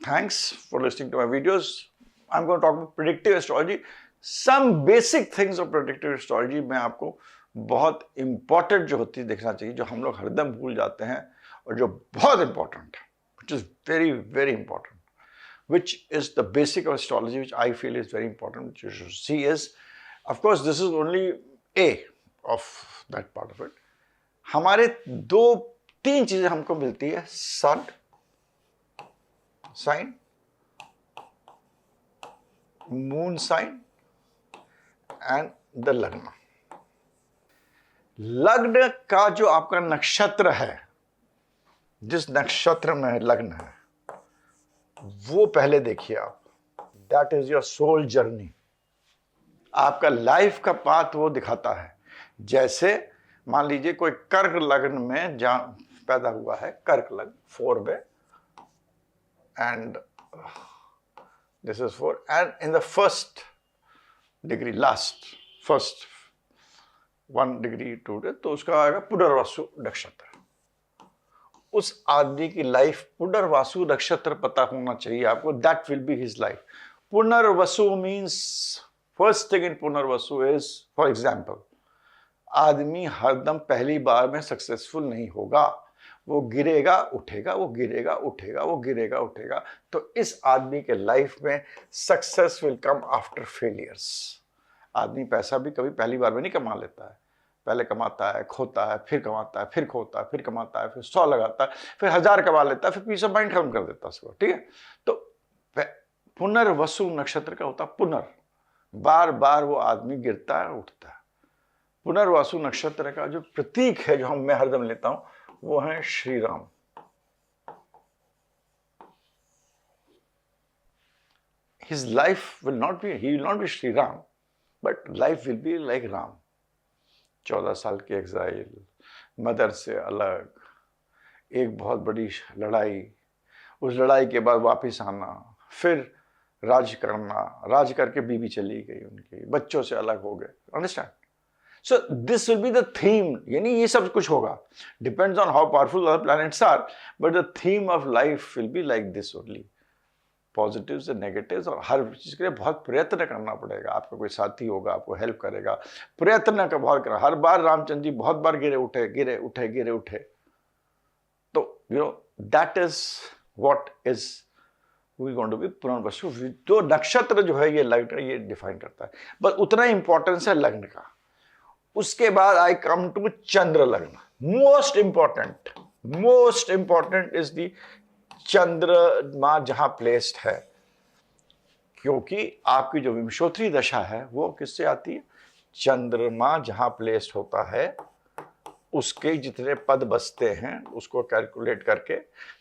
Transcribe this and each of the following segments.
Thanks for listening to my videos. I'm going to talk about predictive astrology. Some basic things of predictive astrology मैं आपको बहुत important जो होती है देखना चाहिए, जो हम लोग हरदम भूल जाते हैं और जो बहुत important है, which is very very important, which is the basic of astrology, which I feel is very important, which you should see is, of course, this is only A of that part of it. हमारे दो तीन चीजें हमको मिलती है, sun sign, moon sign and the lagna. लग्न का जो आपका नक्षत्र है, जिस नक्षत्र में लग्न है, वो पहले देखिए आप. That is your soul journey. आपका लाइफ का पाथ वो दिखाता है. जैसे मान लीजिए कोई कर्क लग्न में जहां पैदा हुआ है, कर्क लग्न 4 में, and this is 4, and in the first degree, first 1 degree 2 degree, तो उसका आएगा पुनर्वसु नक्षत्र. उस आदमी की लाइफ पुनर्वसु नक्षत्र पता होना चाहिए आपको. That will be his life. Punarvasu means, first thing in Punarvasu is, for example, आदमी हरदम पहली बार में सक्सेसफुल नहीं होगा. वो गिरेगा उठेगा, वो गिरेगा उठेगा, वो गिरेगा उठेगा. तो इस आदमी के लाइफ में success will come after failures. आदमी पैसा भी कभी पहली बार में नहीं कमा लेता है. पहले कमाता है, खोता है, फिर कमाता है, फिर खोता है, फिर कमाता है, फिर 100 लगाता है, फिर 1000 कमा लेता है, फिर पीस ऑफ माइंड खत्म कर देता है उसको. ठीक है. तो पुनर्वसु नक्षत्र का होता पुनर, बार बार वो आदमी गिरता है उठता है. पुनर्वसु नक्षत्र का जो प्रतीक है, जो मैं हरदम लेता हूं, वो है Shri Ram. His life will not be, he will not be Shri Ram, but life will be like Ram. 14 साल की एग्जाइल, मदर से अलग, एक बहुत बड़ी लड़ाई, उस लड़ाई के बाद वापस आना, फिर राज करना, राज करके बीवी चली गई उनकी, बच्चों से अलग हो गए. Understand? So this will be the theme. यानी ये सब कुछ होगा. Depends on how powerful the planets are, but the theme of life will be like this only. Positives and negatives, और हर चीज के लिए बहुत प्रयत्न करना पड़ेगा. आपका कोई साथी होगा, आपको हेल्प करेगा. प्रयत्न का बहुत करना. हर बार रामचंद्र जी बहुत बार गिरे उठे, गिरे उठे, गिरे उठे. तो that is what is we going to be Punarvasu. जो नक्षत्र जो है, ये लग्न, ये डिफाइन करता है. बस उतना इंपॉर्टेंस है लग्न का. उसके बाद आई कम टू चंद्र लग्न. मोस्ट इंपॉर्टेंट इज दी चंद्रमा जहां प्लेस्ड है, क्योंकि आपकी जो विंशोत्तरी दशा है वो किससे आती है? चंद्रमा जहां प्लेस्ड होता है, उसके जितने पद बसते हैं उसको कैलकुलेट करके,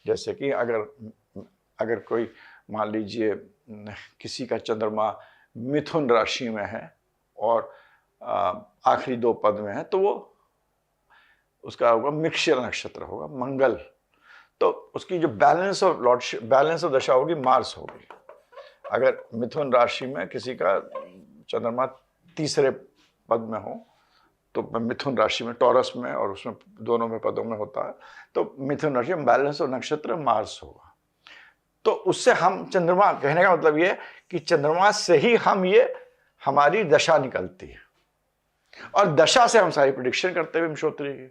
जैसे कि अगर कोई मान लीजिए किसी का चंद्रमा मिथुन राशि में है और आखिरी 2 पद में है, तो वो उसका होगा मिक्षर नक्षत्र होगा, मंगल. तो उसकी जो बैलेंस ऑफ दशा होगी, मार्स होगी. अगर मिथुन राशि में किसी का चंद्रमा तीसरे पद में हो, तो मिथुन राशि में, टॉरस में, और उसमें दोनों में पदों में होता है, तो मिथुन राशि में बैलेंस ऑफ नक्षत्र मार्स होगा. तो उससे हम चंद्रमा, कहने का मतलब ये है कि चंद्रमा से ही हमारी दशा निकलती है, और दशा से हम सारी प्रेडिक्शन करते हैं विंशोत्तरी की.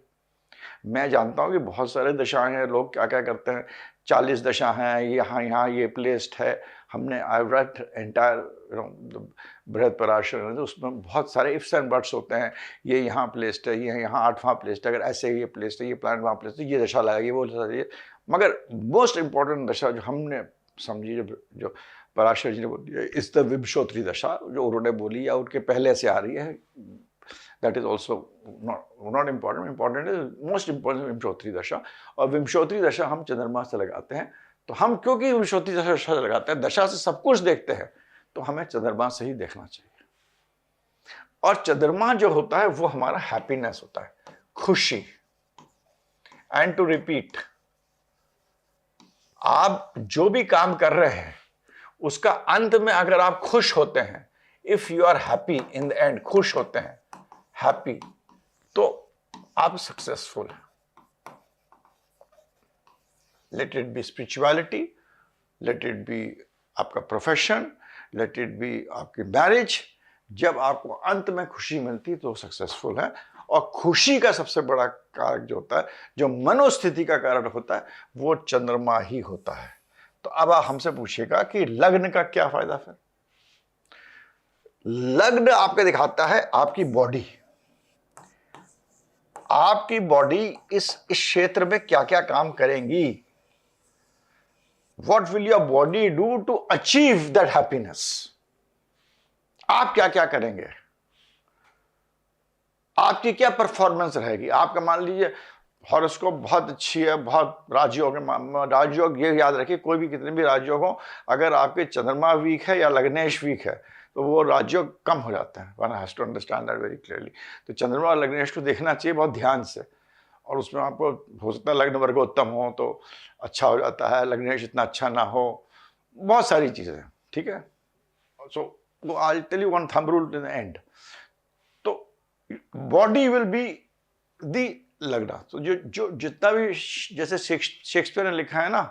मैं जानता हूं कि बहुत सारे दशाएं हैं. लोग क्या क्या करते हैं, 40 दशा हैं, यहाँ ये प्लेस्ड है. हमने आई राइट एंटायर बृहद पराशर, उसमें बहुत सारे इफ्स एंड बट्स होते हैं. ये यहाँ प्लेस्ड है, ये यहाँ 8वां प्लेस्ड है, अगर ऐसे ये प्लेस्ड है, ये प्लान वहाँ प्लेस्ड है, ये दशा लाएगी, वो दशा लाएगी. मगर मोस्ट इंपॉर्टेंट दशा जो हमने समझी, जो पराशर जी ने बोली, इस द विंशोत्तरी दशा, जो उन्होंने बोली या उनके पहले से आ रही है, that is also not important. Important is most important विंशोत्तरी दशा. और विंशोत्तरी दशा हम चंद्रमा से लगाते हैं. तो हम क्योंकि विंशोत्तरी दशा से लगाते हैं, दशा से सब कुछ देखते हैं, तो हमें चंद्रमा से ही देखना चाहिए. और चंद्रमा जो होता है वो हमारा हैप्पीनेस होता है, खुशी. एंड टू रिपीट, आप जो भी काम कर रहे हैं उसका अंत में अगर आप खुश होते हैं, if you are happy in the end, खुश होते हैं, हैप्पी, तो आप सक्सेसफुल हैं. Let it be spirituality, let it be आपका प्रोफेशन, लेट इट बी आपकी मैरिज, जब आपको अंत में खुशी मिलती तो सक्सेसफुल है। और खुशी का सबसे बड़ा कारक जो होता है, जो मनोस्थिति का कारण होता है, वो चंद्रमा ही होता है। तो अब आप हमसे पूछिएगा कि लग्न का क्या फायदा फिर? लग्न आपको दिखाता है आपकी बॉडी, आपकी बॉडी इस क्षेत्र में क्या क्या काम करेंगी। What will your body do to achieve that happiness? आप क्या क्या करेंगे, आपकी क्या परफॉर्मेंस रहेगी। आपका मान लीजिए हॉरोस्कोप बहुत अच्छी है, बहुत राजयोग है, राजयोग ये याद रखिए, कोई भी कितने भी राजयोग हो, अगर आपके चंद्रमा वीक है या लग्नेश वीक है तो वो राजयोग कम हो जाते हैं। One has to understand that very clearly. तो चंद्रमा और लग्नेश को देखना चाहिए बहुत ध्यान से, और उसमें आपको हो सकता है लग्न वर्गोत्तम हो तो अच्छा हो जाता है, लग्नेश इतना अच्छा ना हो, बहुत सारी चीज़ें हैं, ठीक है। So I tell you one thumb rule in the end. तो बॉडी विल बी दी लगना। तो जो जितना भी, जैसे शेक्सपियर ने लिखा है ना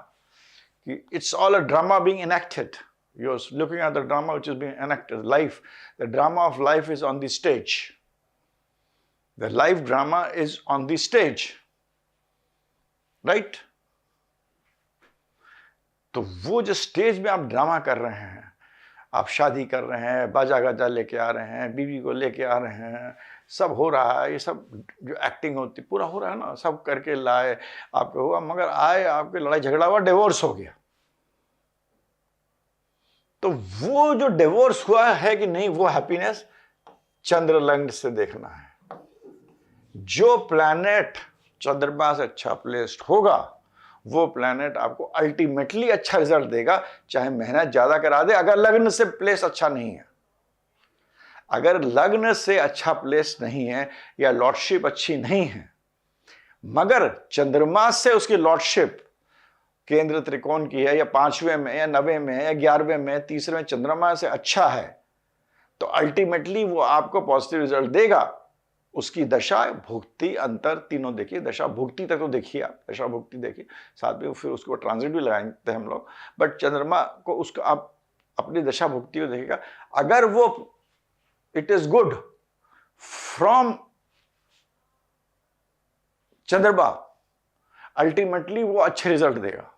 कि it's all a drama being enacted, you are looking at the drama which is being enacted. Life, the drama of life is on the stage, the life drama is on the stage, right. तो वो जो stage में आप drama कर रहे हैं, आप शादी कर रहे हैं, बाजा गाजा लेके आ रहे हैं, बीवी को लेके आ रहे हैं, सब हो रहा है, ये सब जो एक्टिंग होती पूरा हो रहा है ना, सब करके लाए, आपको हुआ, मगर आए आपके लड़ाई झगड़ा हुआ, डिवोर्स हो गया। तो वो जो डिवोर्स हुआ है कि नहीं, वो हैप्पीनेस चंद्र लग्न से देखना है। जो प्लैनेट चंद्रमा से अच्छा प्लेस्ड होगा वो प्लैनेट आपको अल्टीमेटली अच्छा रिजल्ट देगा, चाहे मेहनत ज्यादा करा दे। अगर लग्न से प्लेस अच्छा नहीं है, अगर लग्न से अच्छा प्लेस नहीं है या लॉर्डशिप अच्छी नहीं है, मगर चंद्रमा से उसकी लॉर्डशिप केंद्र त्रिकोण की है, या 5वें में या 9वें में या 11वें में, तीसरे में चंद्रमा से अच्छा है, तो अल्टीमेटली वो आपको पॉजिटिव रिजल्ट देगा। उसकी दशा भुक्ति अंतर तीनों देखिए, दशा भुक्ति तक तो देखिए आप, दशा भुक्ति देखिए, साथ में फिर उसको ट्रांजिट भी लगाते हैं हम लोग, बट चंद्रमा को उसका आप अपनी दशा भुक्ति को देखिएगा। अगर वो इट इज गुड फ्रॉम चंद्रमा, अल्टीमेटली वो अच्छे रिजल्ट देगा,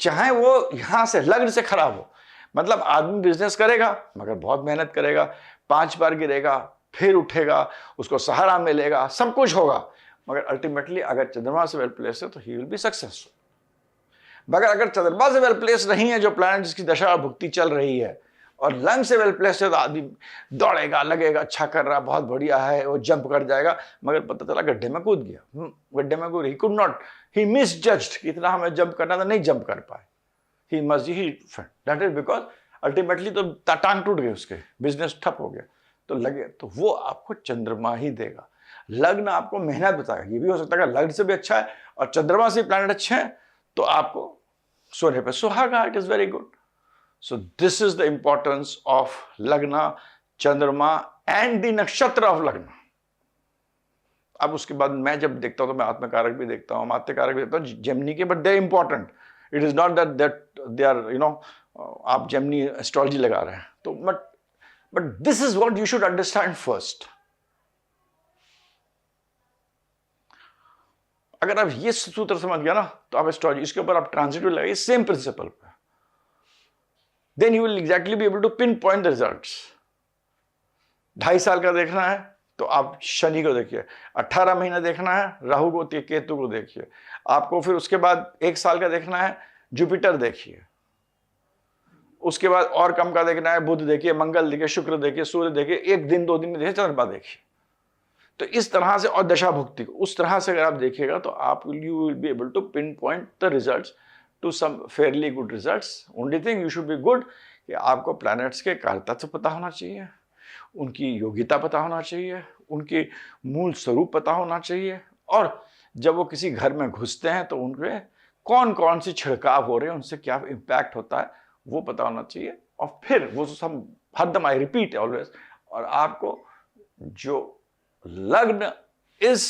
चाहे वो यहां से लग्न से खराब हो। मतलब आदमी बिजनेस करेगा मगर बहुत मेहनत करेगा, 5 बार गिरेगा फिर उठेगा, उसको सहारा मिलेगा, सब कुछ होगा, मगर अल्टीमेटली अगर चंद्रमा से वेल प्लेस है तो ही विल बी सक्सेसफुल। मगर अगर चंद्रमा से वेल प्लेस नहीं है, जो प्लैनेट जिसकी दशा और भुक्ति चल रही है, और लग्न से वेल प्लेस है, तो आदमी दौड़ेगा, लगेगा अच्छा कर रहा, बहुत बढ़िया है, वो जंप कर जाएगा, मगर पता चला गड्ढे में कूद गया, गड्ढे में कूद, ही कुड नॉट, ही मिसजज्ड कि इतना हमें जंप करना था, नहीं जंप कर पाए, he must he that is because ultimately तो टांग टूट गई, उसके बिजनेस ठप हो गया। तो लगे तो वो आपको चंद्रमा ही देगा। लग्न आपको मेहनत बताएगा। ये भी हो सकता है लग्न से भी अच्छा है और चंद्रमा से प्लैनेट अच्छे हैं तो आपको सोने पे सुहागा, it is very good. So this is the importance of लग्न, चंद्रमा एंड द नक्षत्र ऑफ लग्न। अब उसके बाद मैं जब देखता हूं तो मैं आत्मकारक भी देखता हूं, मात्यकारक भी देखता हूं, जेमिनी के, but they are important. It is not that they are आप जेमिनी एस्ट्रोलॉजी लगा रहे हैं तो, but this is what you should understand first. अगर आप ये सूत्र समझ गया ना तो आप एस्ट्रोलॉजी, इसके ऊपर आप ट्रांजिटिव लगाइए सेम प्रिंसिपल पे, then you will exactly be able to pinpoint the results. 2.5 साल का देखना है तो आप शनि को देखिए, 18 महीना देखना है राहु को, केतु को देखिए। आपको फिर उसके बाद 1 साल का देखना है जुपिटर देखिए, उसके बाद और कम का देखना है बुध देखिए, मंगल देखिए, शुक्र देखिए, सूर्य देखिए, 1 दिन 2 दिन में देखिए, चंद्रमा देखिए। तो इस तरह से, और दशा भुक्ति को उस तरह से अगर आप देखिएगा तो आप you will be able to pinpoint the results to some fairly good results. Only thing you should be good कि आपको प्लैनेट्स के कारतत्व पता होना चाहिए, उनकी योग्यता पता होना चाहिए, उनके मूल स्वरूप पता होना चाहिए, और जब वो किसी घर में घुसते हैं तो उनके कौन कौन सी छिड़काव हो रहे हैं, उनसे क्या इम्पैक्ट होता है वो पता होना चाहिए। और फिर वो सब हरदम, आई रिपीट ऑलवेज, और आपको जो लग्न इज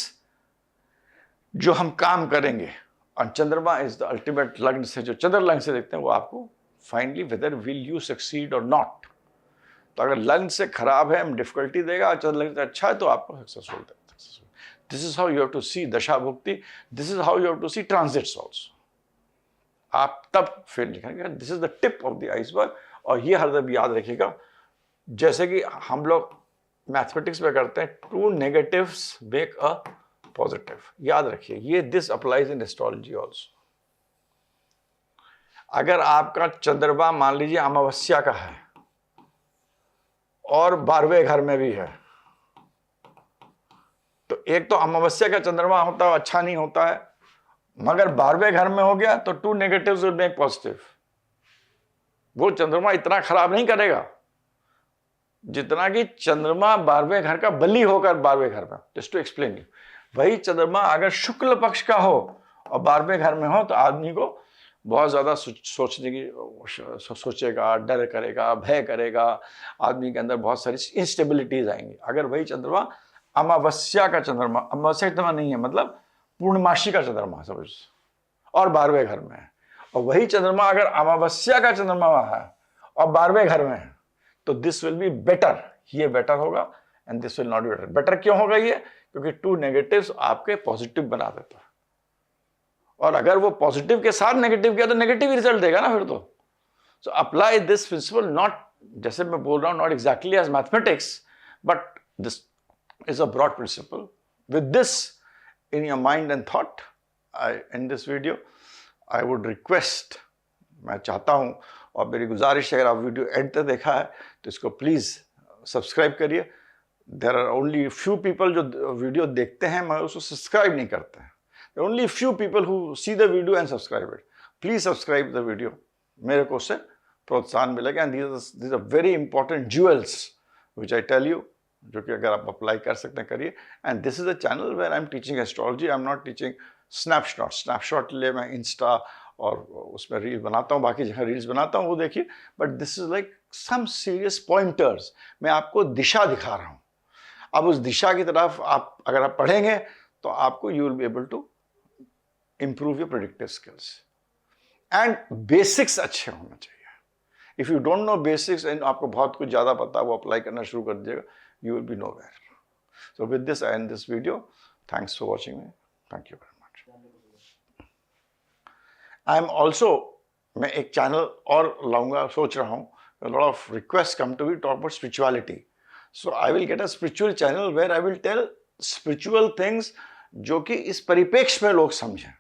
जो हम काम करेंगे और चंद्रमा इज द अल्टीमेट लग्न से, जो चंद्र लग्न से देखते हैं वो आपको finally whether will you succeed और नॉट। तो अगर लग्न से खराब है डिफिकल्टी देगा, और चंद्र लग्न से अच्छा है तो आपको सक्सेसफुल देगा। This is how you have to see दशा भुक्ति, this is how you have to see transits also. आप तब फिर लिखेंगे this is the tip of the iceberg. और ये हरदम याद रखिएगा, जैसे कि हम लोग मैथमेटिक्स में करते हैं, two negatives make a positive. याद रखिए ये, this applies in astrology also. अगर आपका चंद्रमा मान लीजिए अमावस्या का है और 12वें घर में भी है, तो एक तो अमावस्या का चंद्रमा होता है अच्छा नहीं होता है, मगर 12वें घर में हो गया तो two negatives will make positive. वो चंद्रमा इतना खराब नहीं करेगा जितना कि चंद्रमा 12वें घर का बली होकर 12वें घर में। जस्ट टू एक्सप्लेन यू, वही चंद्रमा अगर शुक्ल पक्ष का हो और 12वें घर में हो तो आदमी को बहुत ज्यादा सोचने की सोचेगा, डर करेगा, भय करेगा, आदमी के अंदर बहुत सारी इंस्टेबिलिटीज आएंगी। अगर वही चंद्रमा अमावस्या का चंद्रमा, अमावस्या चंद्रमा नहीं है मतलब पूर्णमासी का चंद्रमा समझ, और 12वें घर में है, और वही चंद्रमा अगर अमावस्या का चंद्रमा है और 12वें घर में है, तो दिस विल बी बेटर, ये बेटर होगा, and this will not be better. Better क्यों होगा ये? क्योंकि टू नेगेटिव्स आपके पॉजिटिव बना देता है, और अगर वो पॉजिटिव के साथ नेगेटिव किया तो नेगेटिव ही रिजल्ट देगा ना फिर तो। So apply this principle, not जैसे मैं बोल रहा हूं, not exactly as mathematics, but this is a broad principle. With this in your mind and thought, I in this video I would request, मैं चाहता हूं और मेरी गुजारिश है, अगर आप वीडियो एंड तक देखा है तो इसको प्लीज सब्सक्राइब करिए। There are only few people जो वीडियो देखते हैं मगर उसको सब्सक्राइब नहीं करते हैं। There are only few people who see the video and subscribe it. Please subscribe the video. मेरे को उससे प्रोत्साहन मिलेगा, and these are very important jewels which I tell you, जो कि अगर आप अप्लाई कर सकते हैं करिए। And this is a channel where I'm teaching astrology. I'm not teaching snapshot. Snapshot ले मैं इंस्टा और उसमें रील बनाता हूँ, बाकी जगह रील्स बनाता हूँ वो देखिए, but this is like some serious pointers. मैं आपको दिशा दिखा रहा हूँ। अब उस दिशा की तरफ आप अगर आप पढ़ेंगे तो आपको you will be able to improve your predictive skills, and basics अच्छे होना चाहिए। if you don't know basics and आपको बहुत कुछ ज़्यादा पता है वो अप्लाई करना शुरू कर दीजिएगा, you will be nowhere. So with this I end this video. Thanks for watching me. Thank you very much. I am also, मैं एक चैनल और लाऊंगा सोच रहा हूँ, a lot of requests come to me talk about spirituality. So I will get a spiritual channel where I will tell spiritual things जो कि इस परिपेक्ष में लोग समझें।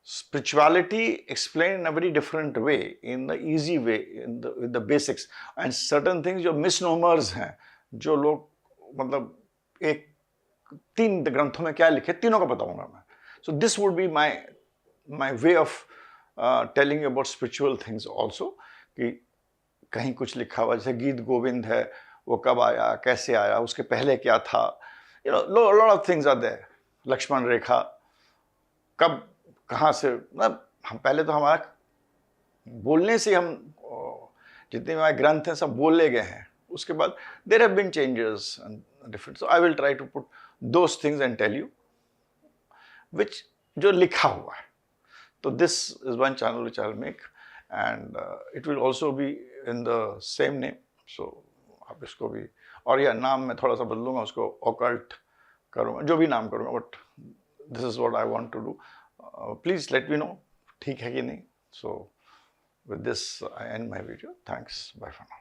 Spirituality explained in a very different way, in the easy way, in the basics, and certain things जो misnomers हैं, जो लोग मतलब एक 3 ग्रंथों में क्या लिखे तीनों का बताऊंगा मैं। So this would be my way of telling you about spiritual things also, कि कहीं कुछ लिखा हुआ, जैसे गीत गोविंद है, वो कब आया, कैसे आया, उसके पहले क्या था, you know, lot of things are there. Lakshman रेखा कब कहाँ से, मतलब हम पहले तो हमारा बोलने से हम जितने हमारे ग्रंथ हैं सब बोले गए हैं, उसके बाद there have been changes and different. So I will try to put those things and tell you which जो लिखा हुआ है। तो this is one channel which I will make, and it will also be in the same name. So आप इसको भी, और यह नाम मैं थोड़ा सा बदलूंगा, उसको ऑकल्ट करूँगा, जो भी नाम करूँगा, but this is what I want to do. Please let me know ठीक है कि नहीं। So with this I end my video. Thanks, bye for now.